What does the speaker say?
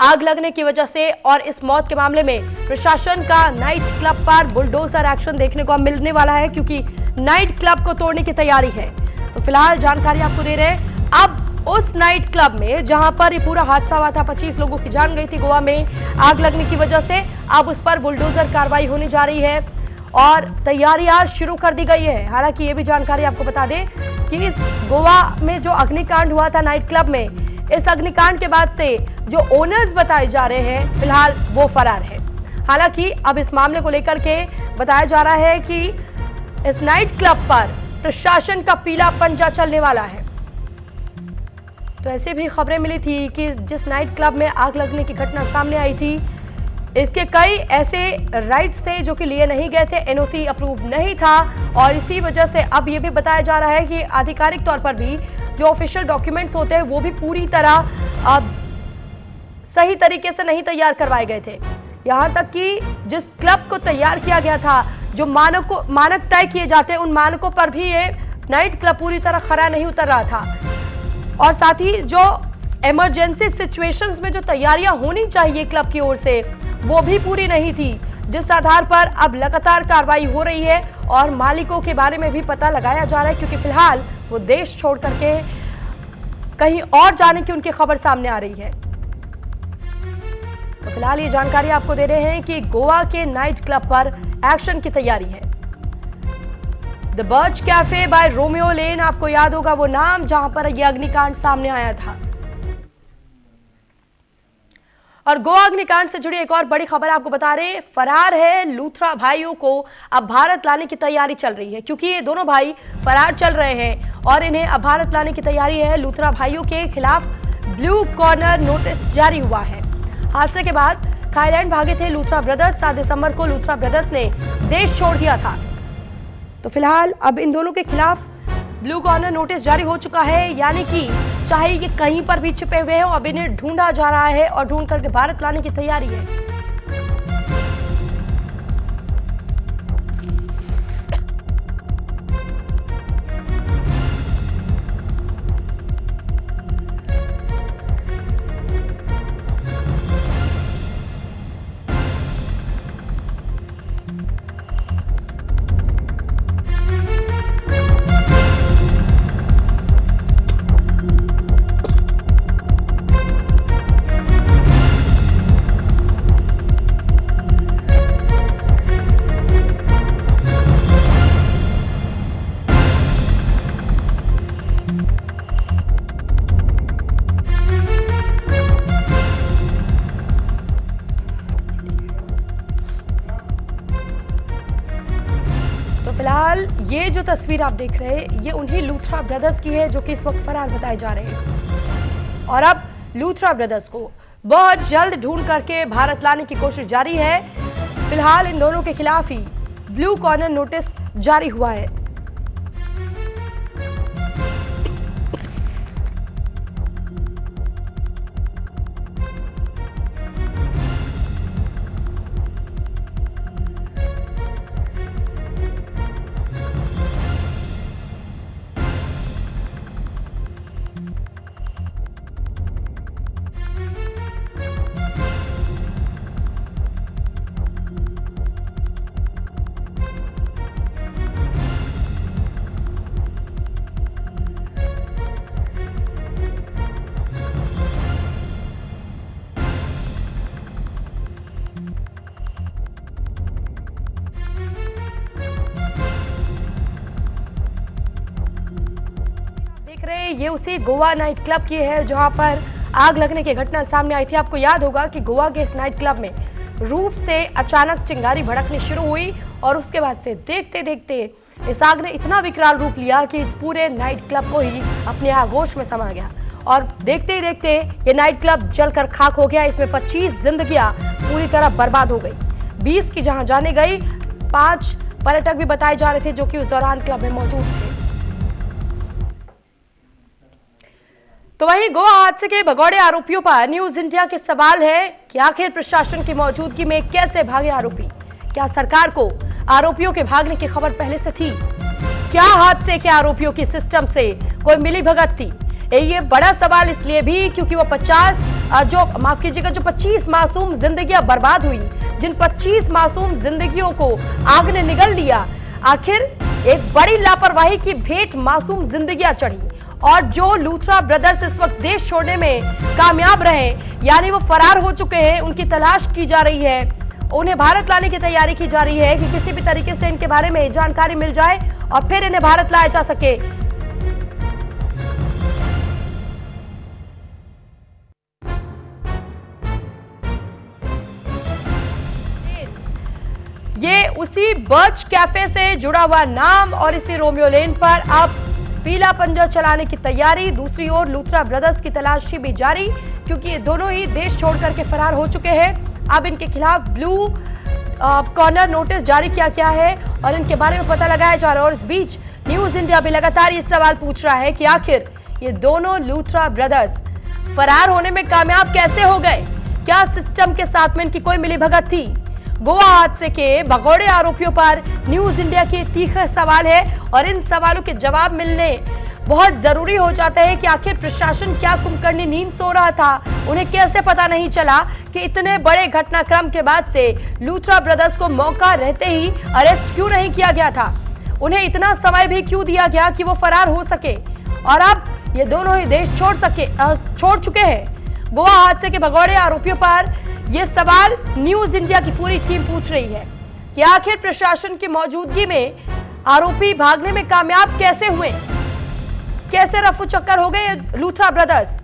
आग लगने की वजह से और इस मौत के मामले में प्रशासन का नाइट क्लब पर बुलडोजर एक्शन देखने को मिलने वाला है, क्योंकि नाइट क्लब को तोड़ने की तैयारी है। तो फिलहाल जानकारी आपको दे रहे हैं, अब उस नाइट क्लब में जहां पर ये पूरा हादसा हुआ था, 25 लोगों की जान गई थी गोवा में आग लगने की वजह से, अब उस पर बुलडोजर कार्रवाई होने जा रही है और तैयारियां शुरू कर दी गई है। हालांकि ये भी जानकारी आपको बता दें कि इस गोवा में जो अग्निकांड हुआ था नाइट क्लब में, इस अग्निकांड के बाद से जो ओनर्स बताए जा रहे हैं फिलहाल वो फरार है। हालांकि अब इस मामले को लेकर के बताया जा रहा है कि इस नाइट क्लब पर प्रशासन का पीला पंजा चलने वाला है। तो ऐसे भी खबरें मिली थी कि जिस नाइट क्लब में आग लगने की घटना सामने आई थी, इसके कई ऐसे राइट्स थे जो कि लिए नहीं गए थे, एनओसी अप्रूव नहीं था और इसी वजह से अब ये भी बताया जा रहा है कि आधिकारिक तौर पर भी जो ऑफिशियल डॉक्यूमेंट्स होते हैं वो भी पूरी तरह सही तरीके से नहीं तैयार करवाए गए थे। यहाँ तक कि जिस क्लब को तैयार किया गया था, जो मानक तय किए जाते हैं, उन मानकों पर भी ये नाइट क्लब पूरी तरह खरा नहीं उतर रहा था। और साथ ही जो इमरजेंसी सिचुएशंस में जो तैयारियां होनी चाहिए क्लब की ओर से, वो भी पूरी नहीं थी, जिस आधार पर अब लगातार कार्रवाई हो रही है और मालिकों के बारे में भी पता लगाया जा रहा है, क्योंकि फिलहाल वो देश छोड़ करके कहीं और जाने की उनकी खबर सामने आ रही है। तो फिलहाल ये जानकारी आपको दे रहे हैं कि गोवा के नाइट क्लब पर एक्शन की तैयारी है। The Birch cafe by Romeo lane, आपको याद होगा वो नाम जहां पर यह अग्निकांड सामने आया था। और गोवा अग्निकांड से जुड़ी एक और बड़ी खबर आपको बता रहे, फरार है लूथरा भाइयों को अब भारत लाने की तैयारी चल रही है, क्योंकि ये दोनों भाई फरार चल रहे हैं और इन्हें अब भारत लाने की तैयारी है। लूथरा भाइयों के खिलाफ ब्लू कॉर्नर नोटिस जारी हुआ है। हादसे के बाद थाईलैंड भागे थे लूथरा ब्रदर्स। 7 दिसंबर को लूथरा ब्रदर्स ने देश छोड़ दिया था। तो फिलहाल अब इन दोनों के खिलाफ ब्लू कॉर्नर नोटिस जारी हो चुका है, यानी कि चाहे ये कहीं पर भी छिपे हुए हैं, अब इन्हें ढूंढा जा रहा है और ढूंढ करके भारत लाने की तैयारी है। फिलहाल ये जो तस्वीर आप देख रहे हैं, ये उन्हीं लूथरा ब्रदर्स की है जो कि इस वक्त फरार बताए जा रहे हैं। और अब लूथरा ब्रदर्स को बहुत जल्द ढूंढ करके भारत लाने की कोशिश जारी है। फिलहाल इन दोनों के खिलाफ ही ब्लू कॉर्नर नोटिस जारी हुआ है। ये उसी गोवा नाइट क्लब की है जहां पर आग लगने की घटना सामने आई थी। आपको याद होगा कि गोवा के इस नाइट क्लब में रूफ से अचानक चिंगारी भड़कनी शुरू हुई और उसके बाद से देखते देखते इस आग ने इतना विकराल रूप लिया कि इस पूरे नाइट क्लब को ही अपने आगोश में समा गया और देखते ही देखते ये नाइट क्लब जलकर खाक हो गया। इसमें 25 जिंदगियां पूरी तरह बर्बाद हो गई। 20 की जहां जाने गई, 5 पर्यटक भी बताए जा रहे थे जो कि उस दौरान क्लब में मौजूद थे। तो वहीं गोवा हादसे के भगौड़े आरोपियों पर न्यूज इंडिया के सवाल है कि आखिर प्रशासन की मौजूदगी में कैसे भागे आरोपी? क्या सरकार को आरोपियों के भागने की खबर पहले से थी? क्या हादसे के आरोपियों की सिस्टम से कोई मिलीभगत थी? ये बड़ा सवाल इसलिए भी क्योंकि वो 25 मासूम जिंदगियां बर्बाद हुई, जिन 25 मासूम जिंदगियों को आग ने निगल लिया। आखिर एक बड़ी लापरवाही की भेंट मासूम जिंदगियां चढ़ी और जो लूथरा ब्रदर्स इस वक्त देश छोड़ने में कामयाब रहे, यानी वो फरार हो चुके हैं, उनकी तलाश की जा रही है, उन्हें भारत लाने की तैयारी की जा रही है कि किसी भी तरीके से इनके बारे में जानकारी मिल जाए और फिर इन्हें भारत लाया जा सके। ये उसी बर्च कैफे से जुड़ा हुआ नाम और इसी रोमियो लेन पर अब पीला पंजा चलाने की तैयारी। दूसरी ओर लूथरा ब्रदर्स की तलाशी भी जारी, क्योंकि ये दोनों ही देश छोड़ करके फरार हो चुके हैं। अब इनके खिलाफ ब्लू कॉर्नर नोटिस जारी किया गया है और इनके बारे में पता लगाया जा रहा है। और इस बीच न्यूज इंडिया भी लगातार ये सवाल पूछ रहा है कि आखिर ये दोनों लूथरा ब्रदर्स फरार होने में कामयाब कैसे हो गए? क्या सिस्टम के साथ में इनकी कोई मिलीभगत थी? गोवा हादसे के भगोड़े आरोपियों पर न्यूज इंडिया के तीखे सवाल है और इन सवालों के जवाब मिलने बहुत जरूरी हो जाता है कि आखिर प्रशासन क्या कुंभकर्णी नींद सो रहा था? उन्हें कैसे पता नहीं चला कि इतने बड़े घटनाक्रम के बाद से लूथरा ब्रदर्स को मौका रहते ही अरेस्ट क्यों नहीं किया गया था? उन्हें इतना समय भी क्यों दिया गया कि वो फरार हो सके? और अब ये दोनों ही देश छोड़ चुके हैं। गोवा हादसे के भगोड़े आरोपियों पर ये सवाल न्यूज इंडिया की पूरी टीम पूछ रही है कि आखिर प्रशासन की मौजूदगी में आरोपी भागने में कामयाब कैसे हुए? कैसे रफू चक्कर हो गए लूथरा ब्रदर्स?